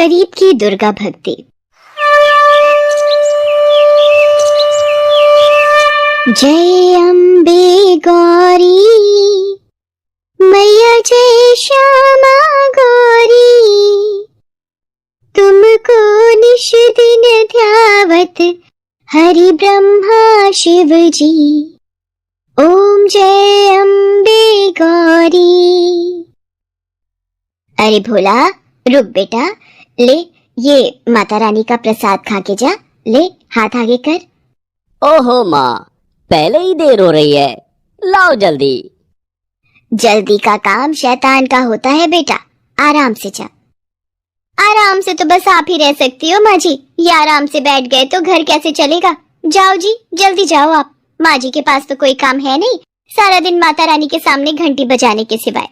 गरीब की दुर्गा भक्ति। जय अम्बे गौरी मैया, जय श्यामा गौरी, तुमको निश दिन ध्यावत हरि ब्रह्मा शिव जी। ओम जय अम्बे गौरी। अरे भोला, रुक बेटा, ले ये माता रानी का प्रसाद खा के जा। ले हाथ आगे कर। ओहो माँ, पहले ही देर हो रही है, लाओ जल्दी। जल्दी का काम शैतान का होता है बेटा, आराम से जा। आराम से तो बस आप ही रह सकती हो माँ जी, ये आराम से बैठ गए तो घर कैसे चलेगा। जाओ जी, जल्दी जाओ आप। माँ जी के पास तो कोई काम है नहीं, सारा दिन माता रानी के सामने घंटी बजाने के सिवाय।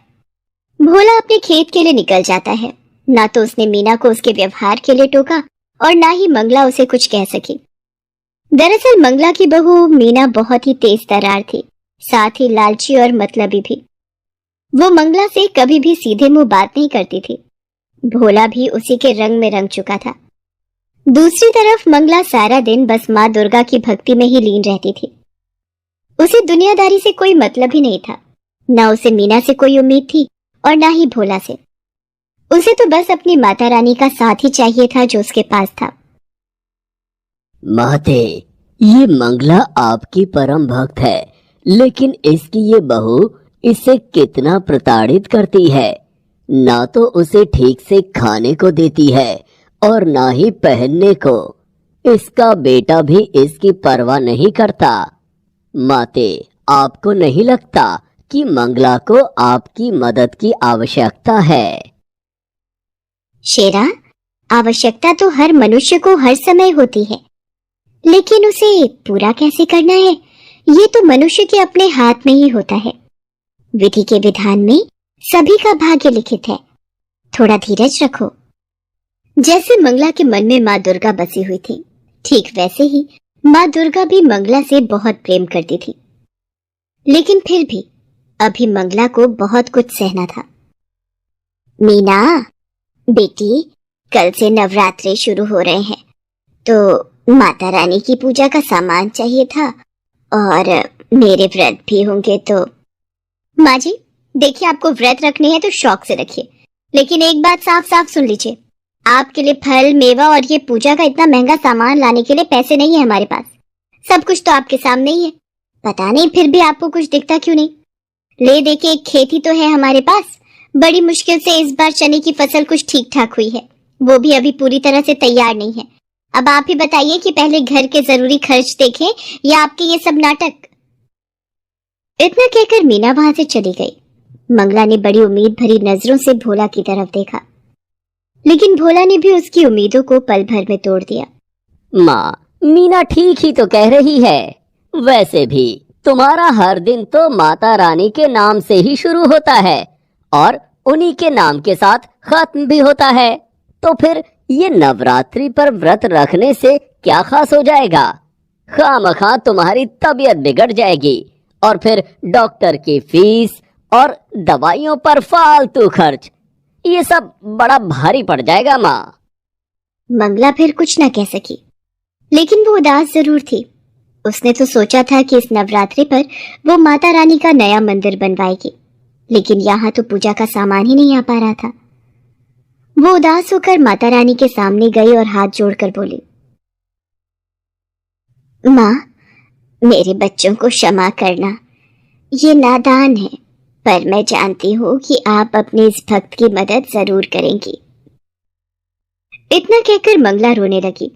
भोला अपने खेत के लिए निकल जाता है। ना तो उसने मीना को उसके व्यवहार के लिए टोका और ना ही मंगला उसे कुछ कह सकी। दरअसल मंगला की बहू मीना बहुत ही तेज तर्रार थी, साथ ही लालची और मतलबी भी। वो मंगला से कभी भी सीधे मुंह बात नहीं करती थी। भोला भी उसी के रंग में रंग चुका था। दूसरी तरफ मंगला सारा दिन बस माँ दुर्गा की भक्ति में ही लीन रहती थी। उसे दुनियादारी से कोई मतलब ही नहीं था। ना उसे मीना से कोई उम्मीद थी और ना ही भोला से। उसे तो बस अपनी माता रानी का साथ ही चाहिए था जो उसके पास था। माते, ये मंगला आपकी परम भक्त है, लेकिन इसकी ये बहू इसे कितना प्रताड़ित करती है। ना तो उसे ठीक से खाने को देती है और ना ही पहनने को। इसका बेटा भी इसकी परवाह नहीं करता। माते, आपको नहीं लगता कि मंगला को आपकी मदद की आवश्यकता है? शेरा, आवश्यकता तो हर मनुष्य को हर समय होती है, लेकिन उसे पूरा कैसे करना है ये तो मनुष्य के अपने हाथ में ही होता है। विधि के विधान में सभी का भाग्य लिखित है। थोड़ा धीरज रखो। जैसे मंगला के मन में माँ दुर्गा बसी हुई थी, ठीक वैसे ही माँ दुर्गा भी मंगला से बहुत प्रेम करती थी। लेकिन फिर भी अभी मंगला को बहुत कुछ सहना था। मीना बेटी, कल से नवरात्रे शुरू हो रहे हैं, तो माता रानी की पूजा का सामान चाहिए था और मेरे व्रत भी होंगे तो। माँ जी देखिए, आपको व्रत रखने हैं तो शौक से रखिए, लेकिन एक बात साफ साफ सुन लीजिए, आपके लिए फल मेवा और ये पूजा का इतना महंगा सामान लाने के लिए पैसे नहीं है हमारे पास। सब कुछ तो आपके सामने ही है, पता नहीं फिर भी आपको कुछ दिखता क्यों नहीं। ले देके एक खेती तो है हमारे पास, बड़ी मुश्किल से इस बार चने की फसल कुछ ठीक ठाक हुई है, वो भी अभी पूरी तरह से तैयार नहीं है। अब आप ही बताइए कि पहले घर के जरूरी खर्च देखें या आपके ये सब नाटक। इतना कहकर मीना वहां से चली गई। मंगला ने बड़ी उम्मीद भरी नजरों से भोला की तरफ देखा, लेकिन भोला ने भी उसकी उम्मीदों को पल भर में तोड़ दिया। माँ, मीना ठीक ही तो कह रही है। वैसे भी तुम्हारा हर दिन तो माता रानी के नाम से ही शुरू होता है और उन्हीं के नाम के साथ खत्म भी होता है, तो फिर ये नवरात्रि पर व्रत रखने से क्या खास हो जाएगा? खामखा तुम्हारी तबीयत बिगड़ जाएगी और फिर डॉक्टर की फीस और दवाइयों पर फालतू खर्च, ये सब बड़ा भारी पड़ जाएगा माँ। मंगला फिर कुछ न कह सकी, लेकिन वो उदास जरूर थी। उसने तो सोचा था कि इस नवरात्रि पर वो माता रानी का नया मंदिर बनवाएगी, लेकिन यहाँ तो पूजा का सामान ही नहीं आ पा रहा था। वो उदास होकर माता रानी के सामने गई और हाथ जोड़कर बोली, माँ, मेरे बच्चों को क्षमा करना, ये नादान है, पर मैं जानती हूँ कि आप अपने इस भक्त की मदद जरूर करेंगी। इतना कहकर मंगला रोने लगी।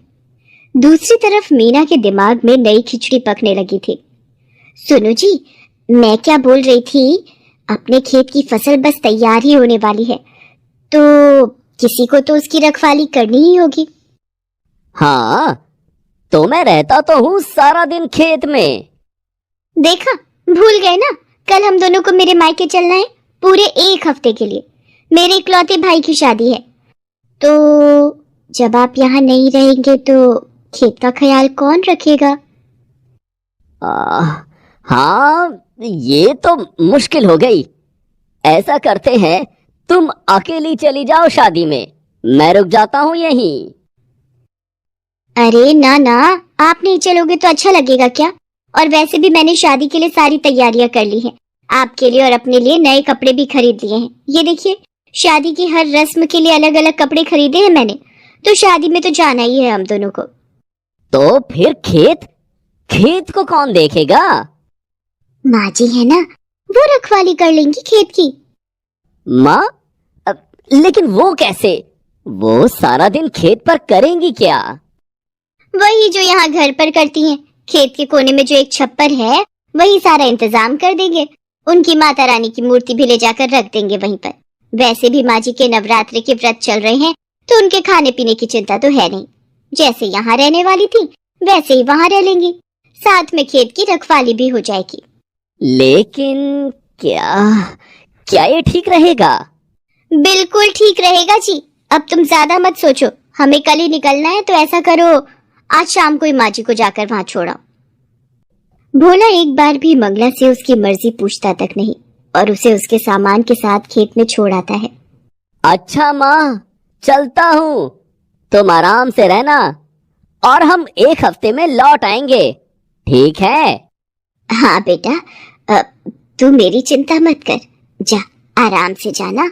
दूसरी तरफ मीना के दिमाग में नई खिचड़ी पकने लगी थी। सुनो जी, मैं क्या बोल रही थी, अपने खेत की फसल बस तैयार ही होने वाली है, तो किसी को तो उसकी रखवाली करनी ही होगी। हाँ, तो मैं रहता तो हूँ सारा दिन खेत में। देखा, भूल गए ना, कल हम दोनों को मेरे मायके चलना है पूरे 1 हफ्ते के लिए। मेरे इकलौते भाई की शादी है, तो जब आप यहाँ नहीं रहेंगे तो खेत का ख्याल कौन रखेगा? हाँ, ये तो मुश्किल हो गई। ऐसा करते हैं, तुम अकेली चली जाओ शादी में मैं रुक जाता हूँ यहीं। अरे ना ना, आप नहीं चलोगे तो अच्छा लगेगा क्या? और वैसे भी मैंने शादी के लिए सारी तैयारियां कर ली हैं। आपके लिए और अपने लिए नए कपड़े भी खरीद लिए हैं। ये देखिए, शादी की हर रस्म के लिए अलग अलग कपड़े खरीदे हैं मैंने। तो शादी में तो जाना ही है हम दोनों को। तो फिर खेत खेत को कौन देखेगा? माँ जी है ना, वो रखवाली कर लेंगी खेत की। माँ? लेकिन वो कैसे? वो सारा दिन खेत पर करेंगी क्या? वही जो यहाँ घर पर करती हैं। खेत के कोने में जो एक छप्पर है, वही सारा इंतजाम कर देंगे। उनकी माता रानी की मूर्ति भी ले जाकर रख देंगे वहीं पर। वैसे भी माँ जी के नवरात्रि के व्रत चल रहे हैं, तो उनके खाने पीने की चिंता तो है नहीं। जैसे यहाँ रहने वाली थी, वैसे ही वहाँ रह लेंगी। साथ में खेत की रखवाली भी हो जाएगी। लेकिन क्या क्या ये ठीक रहेगा? बिल्कुल ठीक रहेगा जी। अब तुम ज्यादा मत सोचो, हमें कल ही निकलना है। तो ऐसा करो, आज शाम को ही माँ जी को जाकर वहां छोड़ो। भोला एक बार भी मंगला से उसकी मर्जी पूछता तक नहीं और उसे उसके सामान के साथ खेत में छोड़ आता है। अच्छा माँ, चलता हूँ। तुम आराम से रहना और हम 1 हफ्ते में लौट आएंगे, ठीक है? हाँ बेटा, तू मेरी चिंता मत कर। जा, आराम से जाना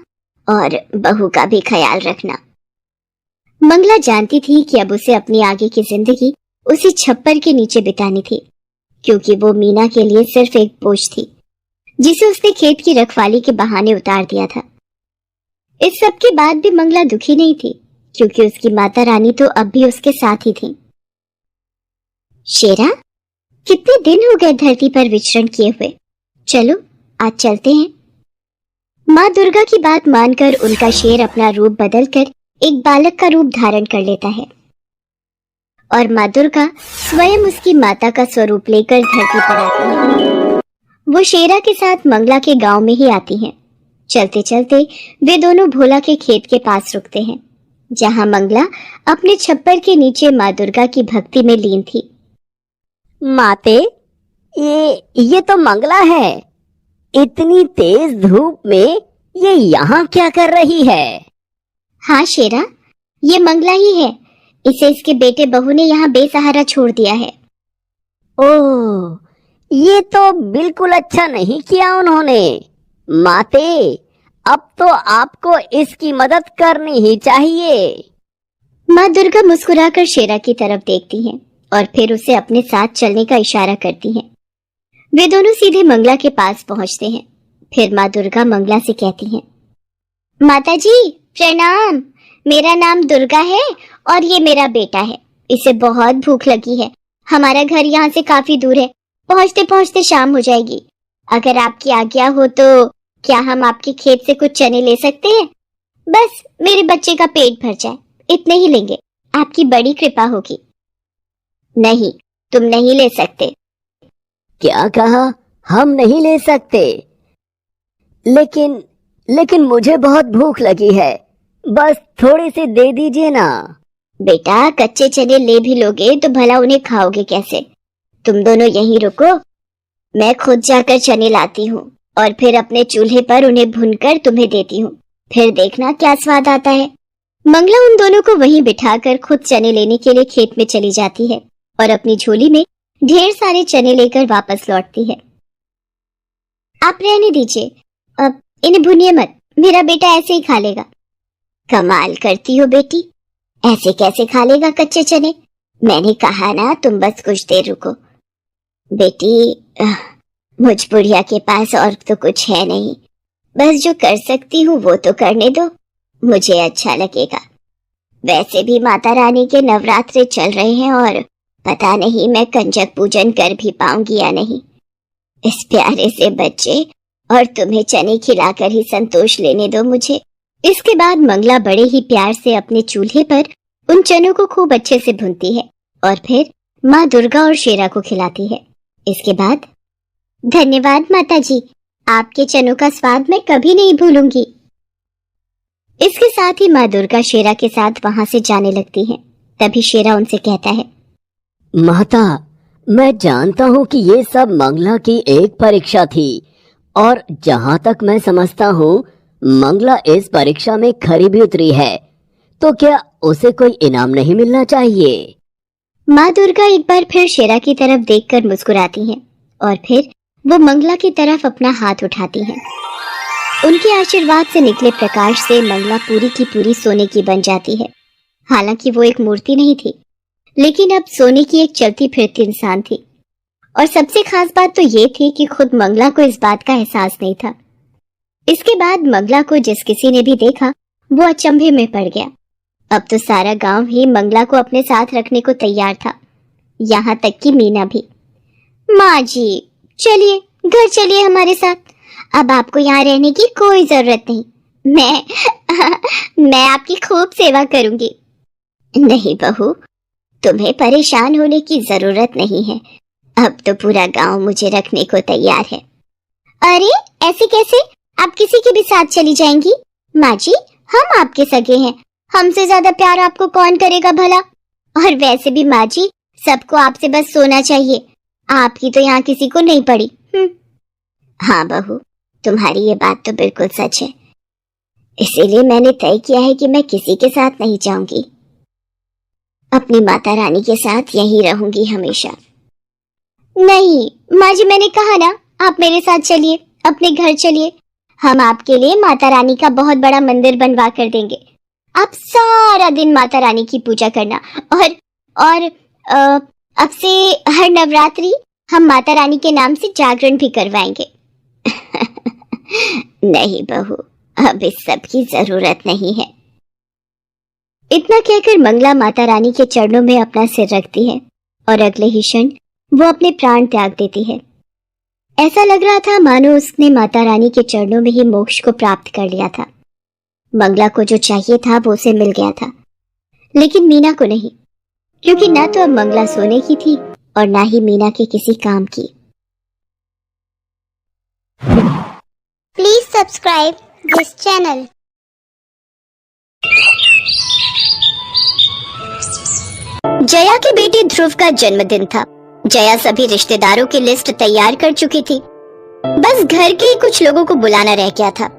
और बहू का भी ख्याल रखना। मंगला जानती थी कि अब उसे अपनी आगे की जिंदगी उसी छप्पर के नीचे बितानी थी, क्योंकि वो मीना के लिए सिर्फ एक बोझ थी जिसे उसने खेत की रखवाली के बहाने उतार दिया था। इस सब के बाद भी मंगला दुखी नहीं थी, क्योंकि उसकी माता रानी तो अब भी उसके साथ ही थी। शेरा, कितने दिन हो गए धरती पर विचरण किए हुए। चलो आज चलते हैं। माँ दुर्गा की बात मानकर उनका शेर अपना रूप बदलकर एक बालक का रूप धारण कर लेता है और माँ दुर्गा स्वयं उसकी माता का स्वरूप लेकर धरती पर आती है। वो शेरा के साथ मंगला के गांव में ही आती हैं। चलते चलते वे दोनों भोला के खेत के पास रुकते हैं, जहां मंगला अपने छप्पर के नीचे माँ दुर्गा की भक्ति में लीन थी। माते, ये तो मंगला है। इतनी तेज धूप में ये यहाँ क्या कर रही है? हाँ शेरा, ये मंगला ही है। इसे इसके बेटे बहू ने यहाँ बेसहारा छोड़ दिया है। ओह, ये तो बिल्कुल अच्छा नहीं किया उन्होंने। माते, अब तो आपको इसकी मदद करनी ही चाहिए। माँ दुर्गा मुस्कुराकर शेरा की तरफ देखती हैं और फिर उसे अपने साथ चलने का इशारा करती हैं। वे दोनों सीधे मंगला के पास पहुंचते हैं। फिर माँ दुर्गा मंगला से कहती हैं, माता जी प्रणाम। मेरा नाम दुर्गा है और ये मेरा बेटा है। इसे बहुत भूख लगी है। हमारा घर यहाँ से काफी दूर है। पहुँचते पहुँचते शाम हो जाएगी। अगर आपकी आज्ञा हो तो क्या हम आपके खेत से कुछ चने ले सकते हैं? बस मेरे बच्चे का पेट भर जाए, इतने ही लेंगे। आपकी बड़ी कृपा होगी। नहीं, तुम नहीं ले सकते। क्या कहा? हम नहीं ले सकते? लेकिन मुझे बहुत भूख लगी है। बस थोड़ी सी दे दीजिए ना। बेटा, कच्चे चने ले भी लोगे तो भला उन्हें खाओगे कैसे? तुम दोनों यहीं रुको, मैं खुद जाकर चने लाती हूँ और फिर अपने चूल्हे पर उन्हें भूनकर तुम्हें देती हूँ। फिर देखना क्या स्वाद आता है। मंगला उन दोनों को वहीं बिठाकर खुद चने लेने के लिए खेत में चली जाती है और अपनी झोली में ढेर सारे चने लेकर वापस लौटती है। आप रहने दीजिए, अब इन्हें भूनिए मत। मेरा बेटा ऐसे ही खा लेगा। कमाल करती हो बेटी, ऐसे कैसे खा लेगा कच्चे चने? मैंने कहा ना, तुम बस कुछ देर रुको। बेटी, मुझ बुढ़िया के पास और तो कुछ है नहीं। बस जो कर सकती हूँ वो तो करने दो, मुझे अच्छा लगेगा। वैसे भी माता रानी के नवरात्रे चल रहे हैं और पता नहीं मैं कंजक पूजन कर भी पाऊंगी या नहीं। इस प्यारे से बच्चे और तुम्हें चने खिलाकर ही संतोष लेने दो मुझे। इसके बाद मंगला बड़े ही प्यार से अपने चूल्हे पर उन चनों को खूब अच्छे से भूनती है और फिर माँ दुर्गा और शेरा को खिलाती है। इसके बाद, धन्यवाद माता जी, आपके चनों का स्वाद मैं कभी नहीं भूलूंगी। इसके साथ ही माँ दुर्गा शेरा के साथ वहां से जाने लगती हैं। तभी शेरा उनसे कहता है, माता, मैं जानता हूँ कि ये सब मंगला की एक परीक्षा थी और जहाँ तक मैं समझता हूँ मंगला इस परीक्षा में खरी भी उतरी है। तो क्या उसे कोई इनाम नहीं मिलना चाहिए? माँ दुर्गा एक बार फिर शेरा की तरफ देखकर मुस्कुराती हैं और फिर वो मंगला की तरफ अपना हाथ उठाती हैं। उनके आशीर्वाद से निकले प्रकाश से मंगला पूरी की पूरी सोने की बन जाती है। हालांकि वो एक मूर्ति नहीं थी, लेकिन अब सोने की एक चलती फिरती इंसान थी। और सबसे खास बात तो ये थी कि खुद मंगला को इस बात का एहसास नहीं था। इसके बाद मंगला को जिस किसी ने भी देखा वो अचंभे में पड़ गया। अब तो सारा गांव ही मंगला को अपने साथ रखने को तैयार था, यहाँ तक कि मीना भी। माँ जी चलिए, घर चलिए हमारे साथ। अब आपको यहाँ रहने की कोई जरूरत नहीं। मैं आपकी खूब सेवा करूंगी। नहीं बहू, तुम्हें परेशान होने की जरूरत नहीं है। अब तो पूरा गांव मुझे रखने को तैयार है। अरे ऐसे कैसे? आप किसी के भी साथ चली जाएंगी? माँ जी, हम आपके सगे हैं, हमसे ज्यादा प्यार आपको कौन करेगा भला? और वैसे भी माँ जी, सबको आपसे बस सोना चाहिए, आपकी तो यहाँ किसी को नहीं पड़ी। हाँ बहू, तुम्हारी ये बात तो बिल्कुल सच है। इसीलिए मैंने तय किया है कि मैं किसी के साथ नहीं जाऊंगी, अपनी माता रानी के साथ यहीं रहूंगी हमेशा। नहीं माँ जी, मैंने कहा ना, आप मेरे साथ चलिए, अपने घर चलिए। हम आपके लिए माता रानी का बहुत बड़ा मंदिर बनवा कर देंगे। आप सारा दिन माता रानी की पूजा करना और अब से हर नवरात्रि हम माता रानी के नाम से जागरण भी करवाएंगे। नहीं बहू, अब इस सब की जरूरत नहीं है। इतना कहकर मंगला माता रानी के चरणों में अपना सिर रखती है और अगले ही क्षण वो अपने प्राण त्याग देती है। ऐसा लग रहा था मानो उसने माता रानी के चरणों में ही मोक्ष को प्राप्त कर लिया था। मंगला को जो चाहिए था वो उसे मिल गया था, लेकिन मीना को नहीं, क्योंकि ना तो अब मंगला सोने की थी और ना ही मीना के किसी काम की। Please subscribe this channel. Jaya की बेटी ध्रुव का जन्मदिन था। जया सभी रिश्तेदारों की लिस्ट तैयार कर चुकी थी, बस घर के कुछ लोगों को बुलाना रह गया था।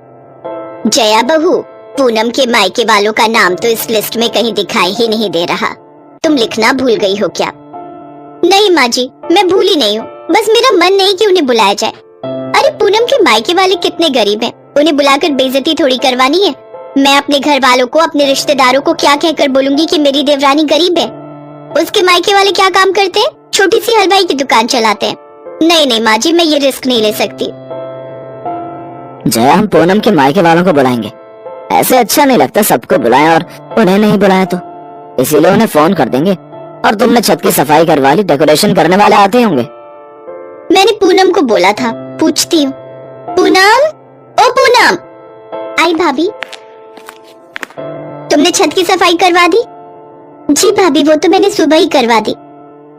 जया बहू, पूनम के मायके वालों का नाम तो इस लिस्ट में कहीं दिखाई ही नहीं दे रहा, तुम लिखना भूल गई हो क्या? नहीं माँ जी, मैं भूली नहीं हूँ, बस मेरा मन नहीं कि उन्हें बुलाया जाए। अरे पूनम के मायके वाले कितने गरीब हैं, उन्हें बुलाकर बेइज्जती थोड़ी करवानी है। मैं अपने घर वालों को, अपने रिश्तेदारों को क्या कहकर बोलूंगी कि मेरी देवरानी गरीब है? उसके मायके वाले क्या काम करते हैं? छोटी सी हलवाई की दुकान चलाते हैं। नहीं नहीं माँ जी, मैं ये रिस्क नहीं ले सकती। जया, हम पूनम के मायके वालों को बुलाएंगे। ऐसे अच्छा नहीं लगता सबको बुलाएं और उन्हें नहीं बुलाएं तो, इसीलिए उन्हें फोन कर देंगे और तुमने छत की सफाई करवा ली, डेकोरेशन करने वाले आते होंगे। मैंने पूनम को बोला था, पूछती हूँ। पूनम, ओ पूनम। आई भाभी। तुमने छत की सफाई करवा दी? जी भाभी, वो तो मैंने सुबह ही करवा दी।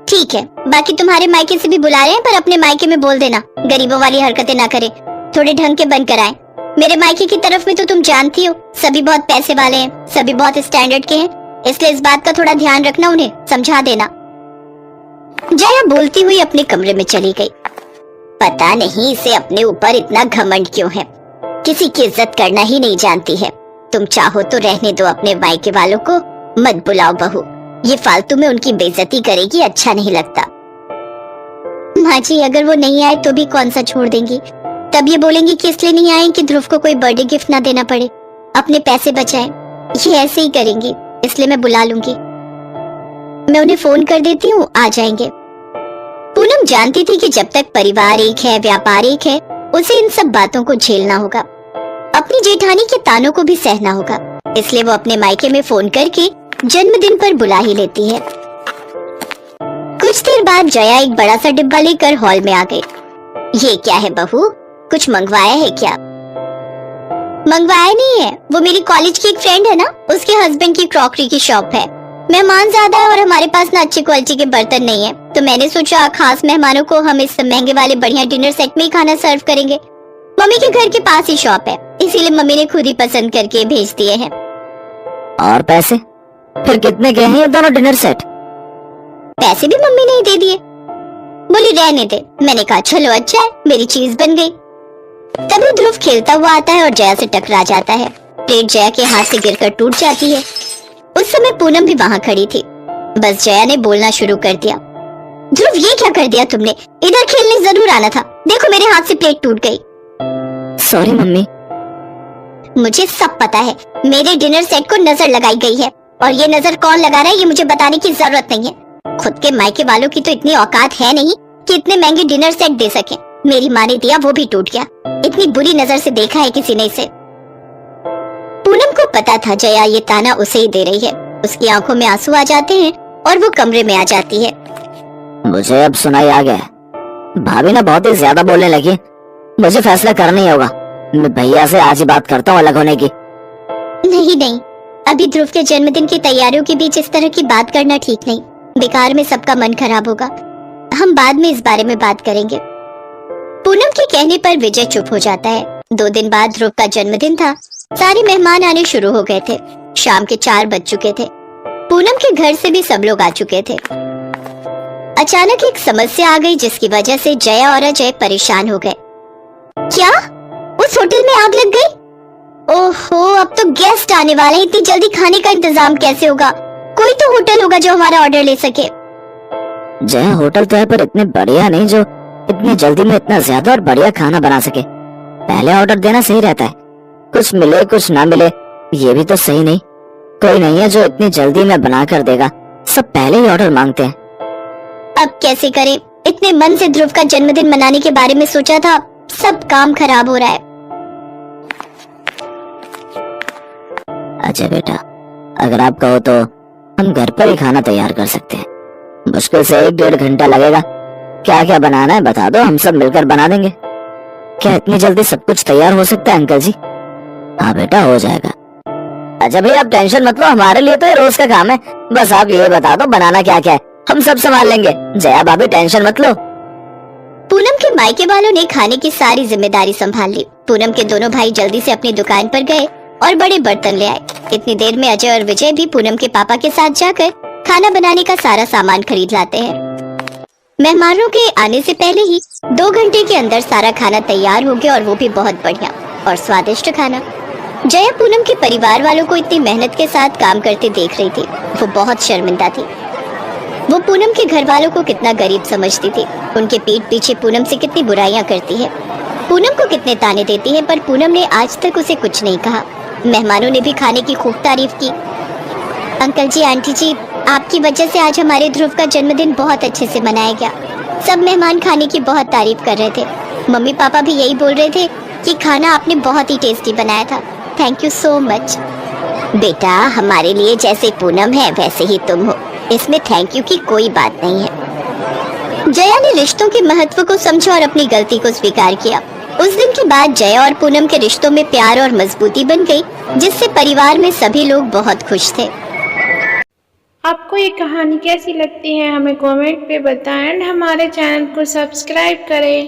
ठीक है, बाकी तुम्हारे मायके से भी बुला रहे हैं, पर अपने मायके में बोल देना गरीबों वाली हरकतें ना करे, थोड़े ढंग के बनकर आए। मेरे मायके की तरफ में तो तुम जानती हो, सभी बहुत पैसे वाले हैं, सभी बहुत स्टैंडर्ड के हैं, इसलिए इस बात का थोड़ा ध्यान रखना, उन्हें समझा देना। जया बोलती हुई अपने कमरे में चली गई। पता नहीं इसे अपने ऊपर इतना घमंड क्यों है, किसी की इज्जत करना ही नहीं जानती है। तुम चाहो तो रहने दो अपने मायके वालों को, मत बुलाओ बहू, ये फालतू में उनकी बेइज्जती करेगी, अच्छा नहीं लगता। माँ जी, अगर वो नहीं आए तो भी कौन सा छोड़ देंगी, तब ये बोलेंगी कि इसलिए नहीं आए कि ध्रुव को कोई बर्थडे गिफ्ट ना देना पड़े, अपने पैसे बचाएं। ये ऐसे ही करेंगी, इसलिए मैं बुला लूंगी। मैं उन्हें फोन कर देती हूँ, आ जाएंगे। पूनम जानती थी कि जब तक परिवार एक है, व्यापार एक है, उसे इन सब बातों को झेलना होगा, अपनी जेठानी के तानों को भी सहना होगा, इसलिए वो अपने मायके में फोन करके जन्मदिन पर बुला ही लेती है। कुछ देर बाद जया एक बड़ा सा डिब्बा लेकर हॉल में आ गई। ये क्या है बहू, कुछ मंगवाया है क्या? मंगवाया नहीं है, वो मेरी कॉलेज की एक फ्रेंड है ना, उसके हस्बैंड की क्रॉकरी की शॉप है। मेहमान ज्यादा है और हमारे पास ना अच्छी क्वालिटी के बर्तन नहीं है, तो मैंने सोचा खास मेहमानों को हम इस महंगे वाले बढ़िया डिनर सेट में ही खाना सर्व करेंगे। मम्मी के घर के पास ही शॉप है, इसीलिए मम्मी ने खुद ही पसंद करके भेज दिए हैं। और पैसे फिर कितने के हैं ये दोनों डिनर सेट? पैसे भी मम्मी ने ही दे दिए, बोली रहने दे। मैंने कहा चलो अच्छा है, मेरी चीज बन गई। तभी ध्रुव खेलता हुआ आता है और जया से टकरा जाता है। प्लेट जया के हाथ से गिरकर टूट जाती है। उस समय पूनम भी वहाँ खड़ी थी। बस जया ने बोलना शुरू कर दिया। ध्रुव, ये क्या कर दिया तुमने? इधर खेलने जरूर आना था। देखो मेरे हाथ से प्लेट टूट गई। Sorry mummy. मुझे सब पता है, मेरे डिनर सेट को नजर लगाई गई है और ये नजर कौन लगा रहा है ये मुझे बताने की जरूरत नहीं है। खुद के मायके वालों की तो इतनी औकात है नहीं कि इतने महंगे डिनर सेट दे सके। मेरी माँ ने दिया, वो भी टूट गया। इतनी बुरी नजर से देखा है किसी ने इसे? पूनम को पता था जया ये ताना उसे ही दे रही है। उसकी आंखों में आंसू आ जाते हैं और वो कमरे में आ जाती है। मुझे अब सुनाई आ गया। भाभी ना बहुत ही ज्यादा बोलने लगी। मुझे फैसला करना ही होगा। मैं भैया से आज ही बात करता हूँ अलग होने की। नहीं, अभी ध्रुव के जन्मदिन की तैयारियों के बीच इस तरह की बात करना ठीक नहीं। बेकार में सबका मन खराब होगा। हम बाद में इस बारे में बात करेंगे। पूनम के कहने पर विजय चुप हो जाता है। 2 दिन बाद ध्रुव का जन्मदिन था। सारे मेहमान आने शुरू हो गए थे। शाम के 4 बज चुके थे। पूनम के घर से भी सब लोग आ चुके थे। अचानक एक समस्या आ गई जिसकी वजह से जया और अजय परेशान हो गए। क्या? उस होटल में आग लग गई? ओहो, अब तो गेस्ट आने वाले हैं। इतनी जल्दी खाने का इंतजाम कैसे होगा? कोई तो होटल होगा जो हमारा ऑर्डर ले सके। जया, होटल तो है पर इतने बढ़िया नहीं जो इतनी जल्दी में इतना ज्यादा और बढ़िया खाना बना सके। पहले ऑर्डर देना सही रहता है। कुछ मिले कुछ ना मिले ये भी तो सही नहीं। कोई नहीं है जो इतनी जल्दी में बना कर देगा। सब पहले ही ऑर्डर मांगते हैं। अब कैसे करें? इतने मन से ध्रुव का जन्मदिन मनाने के बारे में सोचा था, सब काम खराब हो रहा है। अच्छा बेटा, अगर आप कहो तो हम घर पर ही खाना तैयार कर सकते हैं। मुश्किल से 1-1.5 घंटा लगेगा। क्या क्या बनाना है बता दो, हम सब मिलकर बना देंगे। क्या इतनी जल्दी सब कुछ तैयार हो सकता है अंकल जी? हाँ बेटा, हो जाएगा। अच्छा भैया, आप टेंशन मत लो, हमारे लिए तो ये रोज का काम है। बस आप ये बता दो बनाना क्या क्या है, हम सब संभाल लेंगे। जया भाभी टेंशन मत लो। पूनम के मायके वालों ने खाने की सारी जिम्मेदारी संभाल ली। पूनम के दोनों भाई जल्दी से अपनी दुकान पर गए और बड़े बर्तन ले आए। इतनी देर में अजय और विजय भी पूनम के पापा के साथ जाकर खाना बनाने का सारा सामान खरीद लाते हैं। मेहमानों के आने से पहले ही 2 घंटे के अंदर सारा खाना तैयार हो गया और वो भी बहुत बढ़िया और स्वादिष्ट खाना। जया पूनम के परिवार वालों को इतनी मेहनत के साथ काम करते देख रही थी। वो बहुत शर्मिंदा थी। वो पूनम के घर वालों को कितना गरीब समझती थी। उनके पीठ पीछे पूनम से कितनी बुराइयां करती है, पूनम को कितने ताने देती है, पर पूनम ने आज तक उसे कुछ नहीं कहा। मेहमानों ने भी खाने की खूब तारीफ की। अंकल जी, आंटी जी, आपकी वजह से आज हमारे ध्रुव का जन्मदिन बहुत अच्छे से मनाया गया। सब मेहमान खाने की बहुत तारीफ कर रहे थे। मम्मी पापा भी यही बोल रहे थे कि खाना आपने बहुत ही टेस्टी बनाया था। Thank you so much. बेटा, हमारे लिए जैसे पूनम है वैसे ही तुम हो, इसमें थैंक यू की कोई बात नहीं है। जया ने रिश्तों के महत्व को समझा और अपनी गलती को स्वीकार किया। उस दिन के बाद जया और पूनम के रिश्तों में प्यार और मजबूती बन गई, जिससे परिवार में सभी लोग बहुत खुश थे। आपको ये कहानी कैसी लगती है हमें कमेंट पे बताएं और हमारे चैनल को सब्सक्राइब करें।